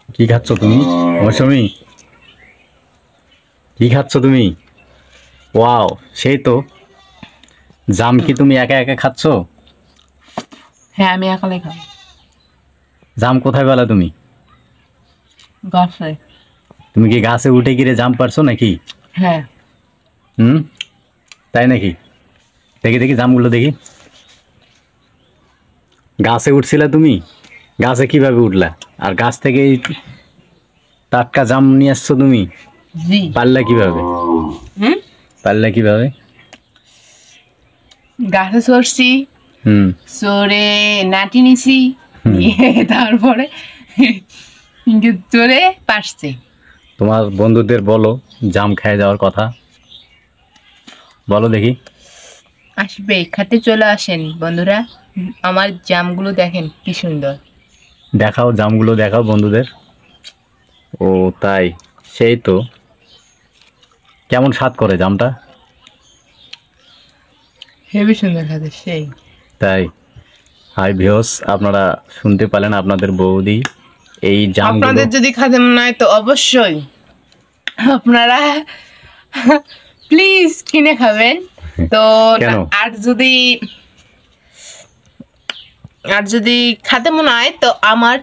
কি খাচ্ছ তুমি মৌসুমি? কি খাচ্ছ তুমি? ওয়াও, সেই তো। জাম কি তুমি একা একা খাচ্ছ? হ্যাঁ, আমি একাই খাই। জাম কোথায় পেলা তুমি? গাছে। তুমি কি গাছে উঠে গিয়ে জাম পারছো নাকি? হ্যাঁ। হুম, তাই নাকি? দেখি দেখি জামগুলো দেখি। গাছে উঠছিলা তুমি? গাছে কিভাবে উঠলা? আর গাছ থেকে এই টাটকা জাম নিয়ে আসছো তুমি? জি। পারলা কিভাবে? হুম। পারলা কিভাবে? গাছে চড়ছি, হুম। চড়ে নাটি নিছি, হুম। নিয়ে তারপরে চড়ে পারছি। তোমার বন্ধুদের বলো জাম খেয়ে যাওয়ার কথা, বলো দেখি। আসবে, খেতে চলে আসেন বন্ধুরা। আমার জামগুলো দেখেন কি সুন্দর। দেখাও জামগুলো, দেখাও বন্ধুদের। ও তাই, সেই তো। কেমন স্বাদ করে জামটা? হেবি সুন্দর খেতে, সেই। তাই। হাই ভিউয়ার্স, আপনারা শুনতে পেলেন আপনাদের বৌদি এই জামগুলো। আপনাদের যদি খেতে মনে হয় তো অবশ্যই আপনারা প্লিজ কিনে খাবেন। তো কেন? আর যদি খেতে মনে হয় তো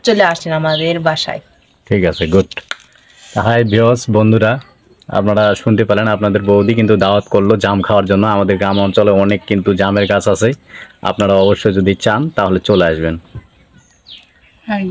চলে আসেন আমাদের বাসায়। ঠিক আছে, গুড। হাই ভিউয়ার্স বন্ধুরা, আপনারা শুনতে পেলেন আপনাদের বৌদি কিন্তু দাওয়াত করলো জাম খাওয়ার জন্য। আমাদের গ্রাম অঞ্চলে অনেক কিন্তু জামের গাছ আছে, আপনারা অবশ্যই যদি চান তাহলে চলে আসবেন। হাই।